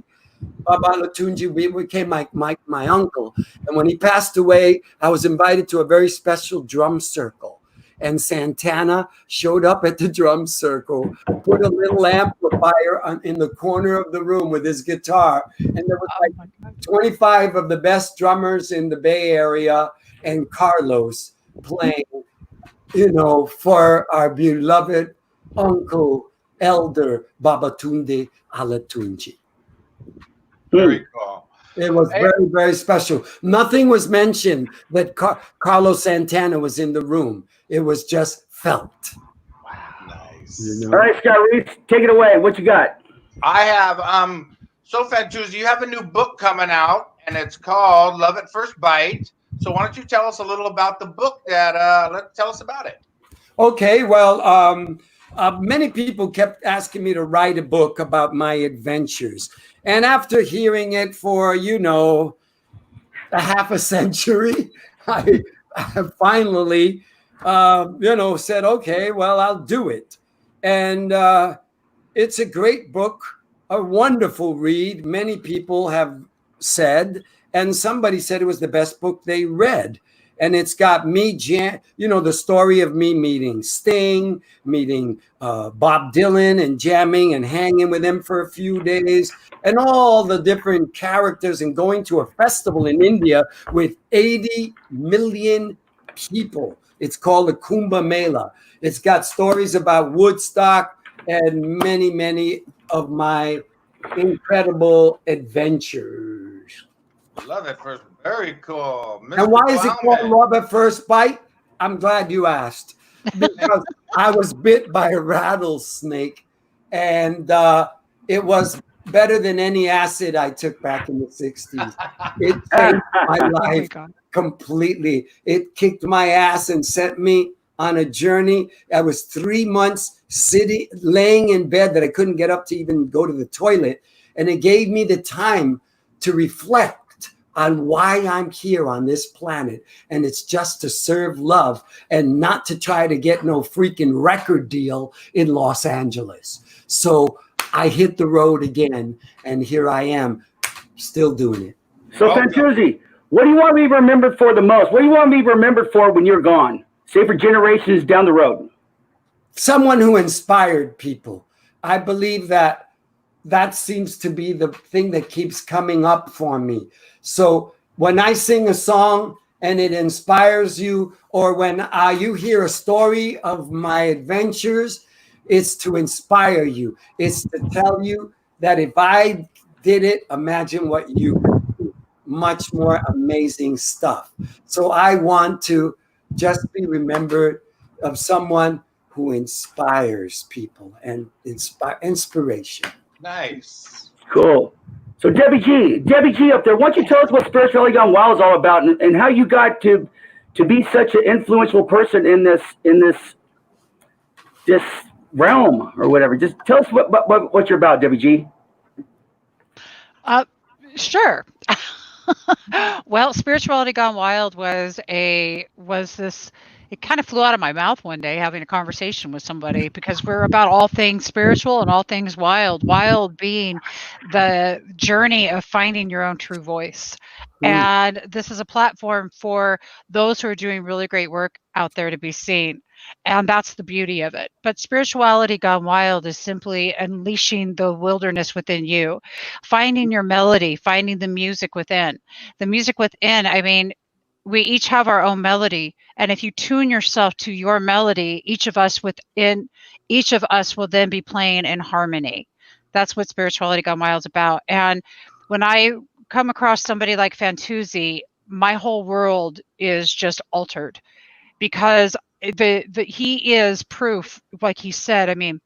Baba Latunji became my uncle. And when he passed away, I was invited to a very special drum circle. And Santana showed up at the drum circle, put a little amplifier in the corner of the room with his guitar. And there was like 25 of the best drummers in the Bay Area and Carlos playing, you know, for our beloved uncle, elder Babatunde Alatunji. Very cool. It was very, very special. Nothing was mentioned that Carlos Santana was in the room. It was just felt. Nice. You know? All right, Scott Reese, take it away. What you got? I have so Fantuzzi, you have a new book coming out, and it's called Love at First Bite. So why don't you tell us a little about the book that tell us about it. Okay, well, many people kept asking me to write a book about my adventures. And after hearing it for, you know, a half a century, I finally, you know, said, okay, well, I'll do it. And it's a great book, a wonderful read. Many people have said, and somebody said it was the best book they read. And it's got me, you know, the story of me meeting Sting, meeting Bob Dylan and jamming and hanging with him for a few days, and all the different characters, and going to a festival in India with 80 million people. It's called the Kumbh Mela. It's got stories about Woodstock and many, many of my incredible adventures. Love at First. Very cool. Mr. And why is it called Plowman. Love at First Bite? I'm glad you asked. Because I was bit by a rattlesnake, and it was better than any acid I took back in the 60s. It changed my life completely. It kicked my ass and sent me on a journey. I was 3 months laying in bed that I couldn't get up to even go to the toilet. And it gave me the time to reflect on why I'm here on this planet. And it's just to serve love and not to try to get no freaking record deal in Los Angeles. So I hit the road again, and here I am still doing it. So Fantuzzi, what do you want to be remembered for the most? What do you want to be remembered for when you're gone? Say for generations down the road. someone who inspired people. I believe that seems to be the thing that keeps coming up for me. So when I sing a song and it inspires you, or when you hear a story of my adventures, it's to inspire you. It's to tell you that if I did it, imagine what you could do. Much more amazing stuff. So I want to just be remembered of someone who inspires people and inspiration. Nice. Cool. So Debbie G up there, why don't you tell us what Spirituality Gone Wild is all about, and how you got to be such an influential person in this realm or whatever. Just tell us what you're about, Debbie G. Sure. Well, Spirituality Gone Wild was this. It kind of flew out of my mouth one day having a conversation with somebody, because we're about all things spiritual and all things wild. Wild being the journey of finding your own true voice. And this is a platform for those who are doing really great work out there to be seen. And that's the beauty of it. But Spirituality Gone Wild is simply unleashing the wilderness within you, finding your melody, finding the music within. The music within, I mean, we each have our own melody. And if you tune yourself to your melody, each of us will then be playing in harmony. That's what Spirituality Gone Wild is about. And when I come across somebody like Fantuzzi, my whole world is just altered, because he is proof, like he said. I mean,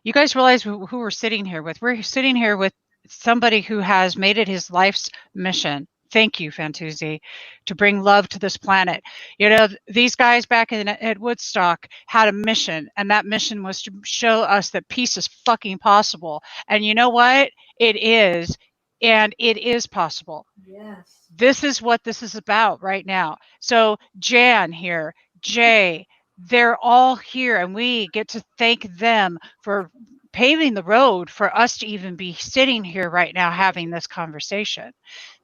you guys realize who we're sitting here with? We're sitting here with somebody who has made it his life's mission. Thank you, Fantuzzi, to bring love to this planet. You know, these guys back at Woodstock had a mission, and that mission was to show us that peace is fucking possible. And you know what? It is, and it is possible. Yes. This is what this is about right now. So Jan here, Jay, they're all here, and we get to thank them for paving the road for us to even be sitting here right now having this conversation.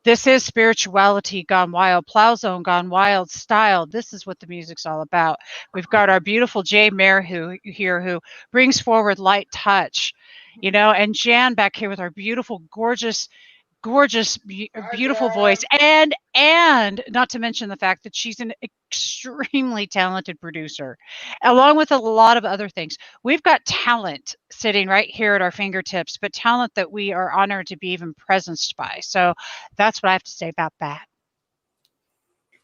This is Spirituality Gone Wild, Plowzone Gone Wild style. This is what the music's all about. We've got our beautiful Jay Mayer who brings forward light touch, you know, and Jan back here with our beautiful, gorgeous, beautiful voice, and not to mention the fact that she's an extremely talented producer, along with a lot of other things. We've got talent sitting right here at our fingertips, but talent that we are honored to be even presenced by. So that's what I have to say about that.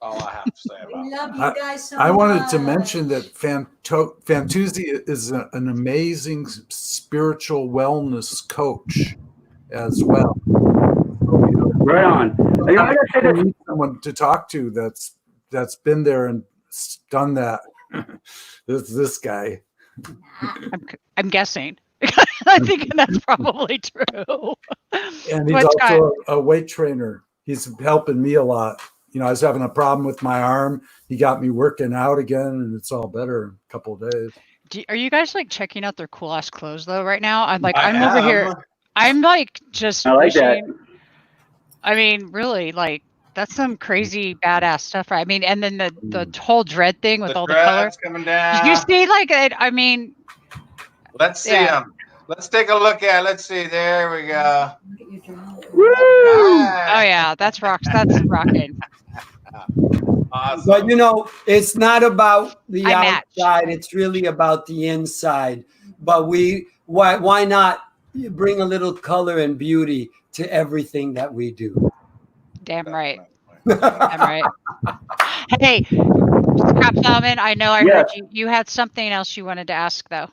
All I have to say about We love you guys so I wanted much. to mention that Fantuzzi is an amazing spiritual wellness coach as well. Right on. You know, I gotta say I this. need someone to talk to that's been there and done that. This guy. I'm guessing. I'm thinking that's probably true. And he's also a weight trainer. He's helping me a lot. You know, I was having a problem with my arm. He got me working out again, and it's all better in a couple of days. Are you guys like checking out their cool ass clothes though right now? I'm I over am. here. I'm like just I like that. wishing. I mean, really, like that's some crazy badass stuff. Right? I mean, and then the whole dread thing with all the color. dreads coming down. Did you see like it? I mean, Let's see them. Let's take a look at. Let's see. There we go. Woo! oh yeah, that's rocks. That's rocking. Awesome. But you know, it's not about the I match. outside; it's really about the inside. But why not bring a little color and beauty to everything that we do? Damn right. Damn right. Hey, Scott Plowman, I know I heard you. You had something else you wanted to ask though.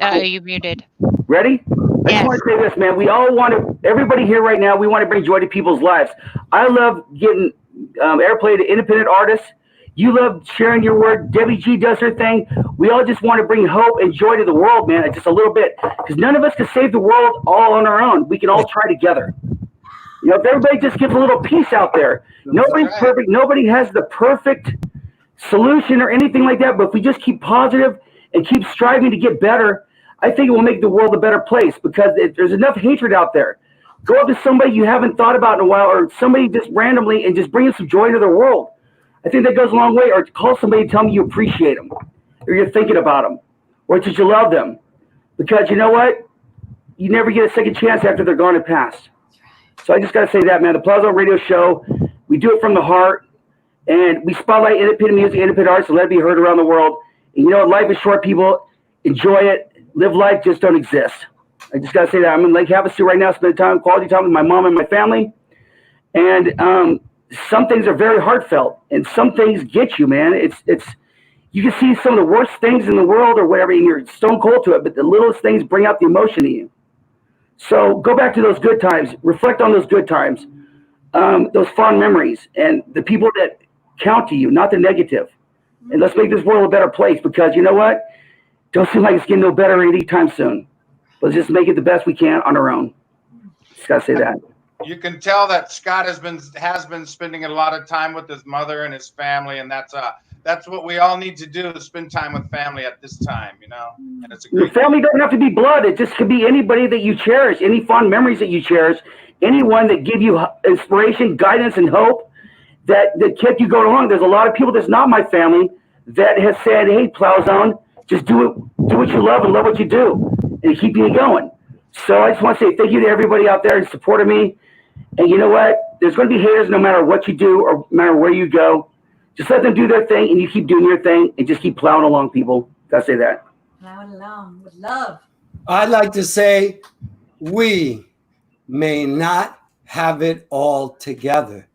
You muted. Ready? I just want to say this, man. We all want to, everybody here right now, we want to bring joy to people's lives. I love getting airplay to independent artists. You love sharing your word. Debbie G does her thing. We all just want to bring hope and joy to the world, man, just a little bit. Because none of us can save the world all on our own. We can all try together. You know, if everybody just gives a little peace out there. Nobody's perfect. Nobody has the perfect solution or anything like that. But if we just keep positive and keep striving to get better, I think it will make the world a better place, because there's enough hatred out there. Go up to somebody you haven't thought about in a while, or somebody just randomly, and just bring some joy into their world. I think that goes a long way. Or call somebody and tell them you appreciate them, or you're thinking about them, or that you love them. Because you know what? You never get a second chance after they're gone and passed. So I just got to say that, man. The Plowzone Radio Show, we do it from the heart, and we spotlight independent music, independent artists, and let it be heard around the world. And you know what? Life is short, people. Enjoy it. Live life. Just don't exist. I just got to say that. I'm in Lake Havasu right now, spending quality time with my mom and my family. And some things are very heartfelt, and some things get you, man. It's you can see some of the worst things in the world or whatever, and you're stone cold to it, but the littlest things bring out the emotion in you. So go back to those good times. Reflect on those good times, those fond memories, and the people that count to you, not the negative. And let's make this world a better place, because you know what? Don't seem like it's getting no better anytime soon. Let's just make it the best we can on our own. Just got to say that. You can tell that Scott has been spending a lot of time with his mother and his family, and that's what we all need to do, is spend time with family at this time, you know. And it's a Your family doesn't have to be blood. It just could be anybody that you cherish, any fond memories that you cherish, anyone that give you inspiration, guidance, and hope that kept you going along. There's a lot of people that's not my family that has said, "Hey, Plowzone, just do what you love and love what you do, and keep you going." So I just want to say thank you to everybody out there who supported me. And you know what? There's going to be haters no matter what you do or no matter where you go. Just let them do their thing, and you keep doing your thing, and just keep plowing along, people. Gotta say that. Plowing along with love. I'd like to say we may not have it all together,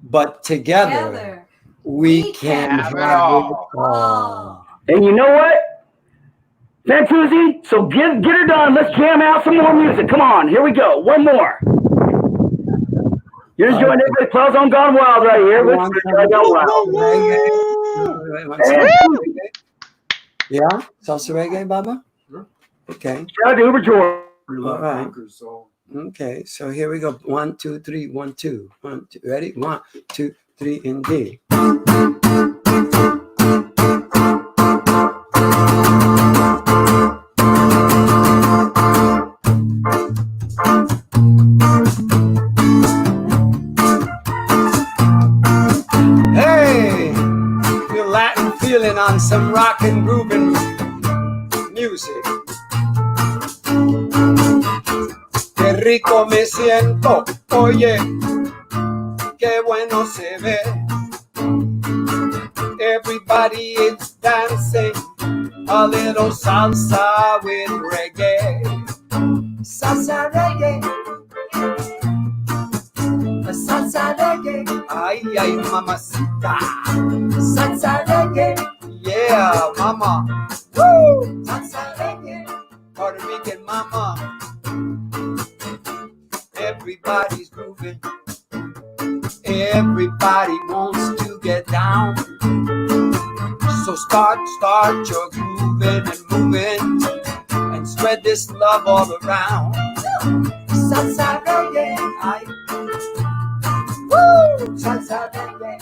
but together we can have it all. And you know what? Fantuzzi, so get her done. Let's jam out some more music. Come on, here we go. One more. You're enjoying everybody. Plowzone Gone Wild right here. Let's Gone Wild. Yeah? Salsa reggae, Baba? Okay. Shout out to Uber George. All right. Okay, so here we go. 1, 2, 3, 1, 2. 1, 2. Ready? 1, 2, 3, in D. On some rock and grooving music. Qué rico me siento, oye, qué bueno se ve. Everybody is dancing a little salsa with reggae. Salsa reggae. Salsa reggae. Ay, ay, mamacita. Salsa reggae. Yeah, mama. Woo! Salsa reggae. Puerto Rican mama. Everybody's grooving. Everybody wants to get down. So start your grooving and moving, and spread this love all around. Salsa reggae. Ay. Woo! Salsa reggae.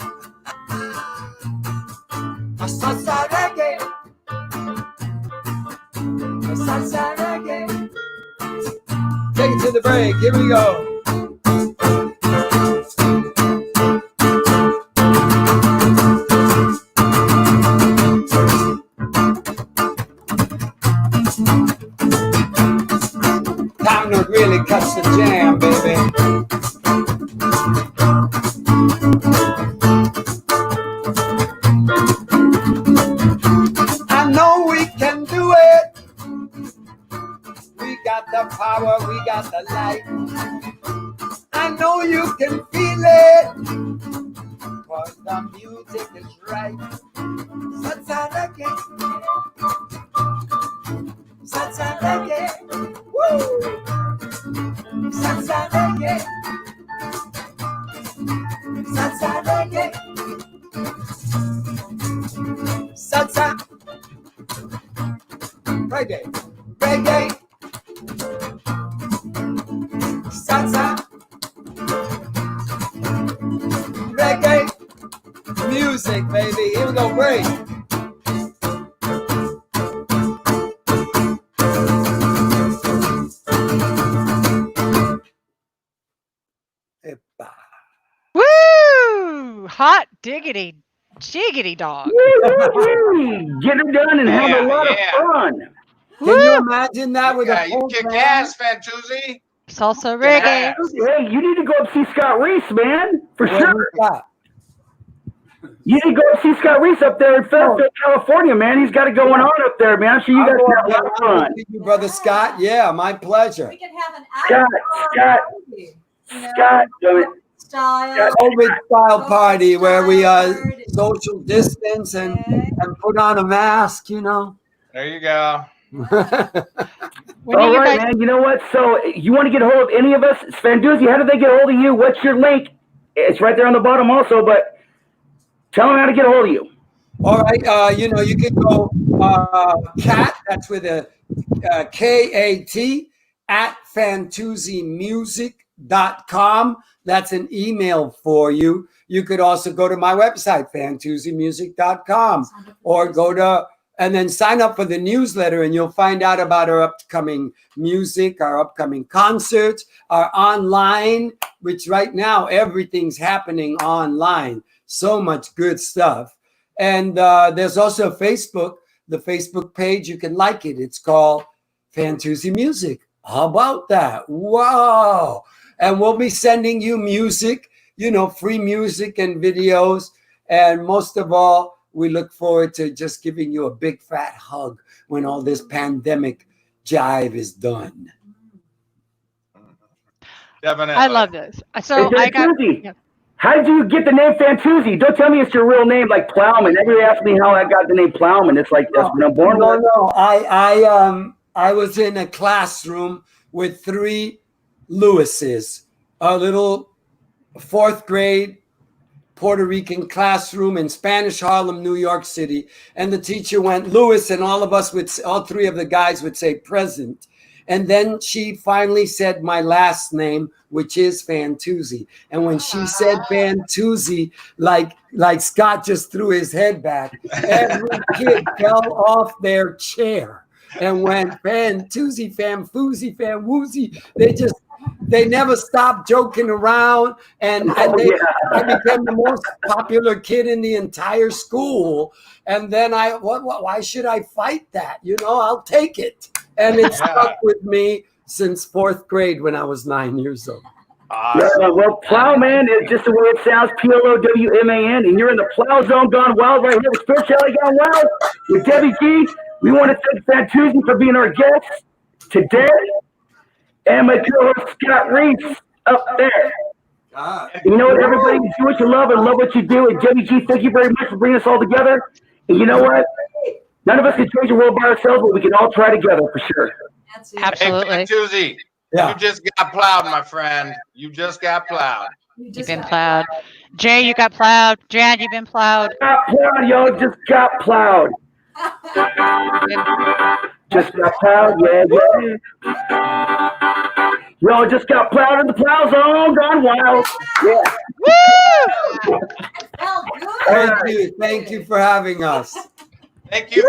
Salsa reggae. Salsa reggae. Take it to the break. Here we go. Time to really catch the jam, baby. The power, we got the light. I know you can feel it, cause the music is right. Salsa reggae. Salsa reggae. Woo! Salsa reggae. Salsa reggae. Salsa reggae. Reggae. Salsa, reggae, music, baby. Here we go, break. Woo! Hot diggity Jiggity dog. Woo-hoo-hoo. Get her done and have a lot of fun. Can you imagine that with Yeah, a you full kick band? ass, Fantuzzi. Salsa Kicking reggae. ass. Hey, you need to go up see Scott Reese, man, for Where sure. was that? You need to go up see Scott Reese up there in Fairfield, California, man. He's got it going on up there, man. I'm sure you guys I'll go can up have a there. lot of I'll fun. see you, Brother Scott. Yeah, my pleasure. We can have an Scott, outdoor party, you know, Scott, style. COVID style party where we Party. social distance and put on a mask, you know. There you go. When all you right, guys, man. You know what? So you want to get a hold of any of us? Fantuzzi, how do they get a hold of you? What's your link? It's right there on the bottom also, but tell them how to get a hold of you. All right, you know, you can go cat, that's with a K-A-T, at fantuzzimusic.com. That's an email for you. You could also go to my website, fantuzzimusic.com, or go to, and then sign up for the newsletter, and you'll find out about our upcoming music, our upcoming concerts, our online, which right now everything's happening online. So much good stuff. And there's also Facebook, the Facebook page. You can like it. It's called Fantuzzi Music. How about that? Wow. And we'll be sending you music, you know, free music and videos. And most of all, we look forward to just giving you a big fat hug when all this pandemic jive is done. Definitely. I love this. So Hey, I got. Fantuzzi, Yeah. how did you get the name Fantuzzi? Don't tell me it's your real name, like Plowman. Everybody asks me how I got the name Plowman. It's like that's when I'm born with it. No. I was in a classroom with 3 Lewises, a little 4th grade Puerto Rican classroom in Spanish Harlem, New York City. And the teacher went, Lewis, and all of us all 3 of the guys would say present. And then she finally said my last name, which is Fantuzzi. And when she said Fantuzzi, like Scott just threw his head back, every kid fell off their chair and went Fantuzzi, Famfuzzi, Famwoozy. They never stopped joking around. And I became the most popular kid in the entire school. And then why should I fight that? You know, I'll take it. And it stuck with me since 4th grade when I was 9 years old. Awesome. Well, Plowman is just the way it sounds, Plowman, and you're in the Plowzone Gone Wild right here with Spirituality Gone Wild with Debbie G. We want to thank Fantuzzi for being our guest today, and my co-host Scott Reese up there. You know what, everybody, do what you love and love what you do. And Debbie G, thank you very much for bringing us all together. And you know what? None of us can change the world by ourselves, but we can all try together for sure. That's it. Absolutely. Hey, Fantuzzi, you just got plowed, my friend. You just got plowed. You've been plowed. Jay, you got plowed. Jan, you've been plowed. Got plowed, y'all. Just got plowed. Just got plowed, yeah. Y'all just got plowed in the Plowzone Gone Wild. Yeah. That felt good. Thank you for having us. Thank you,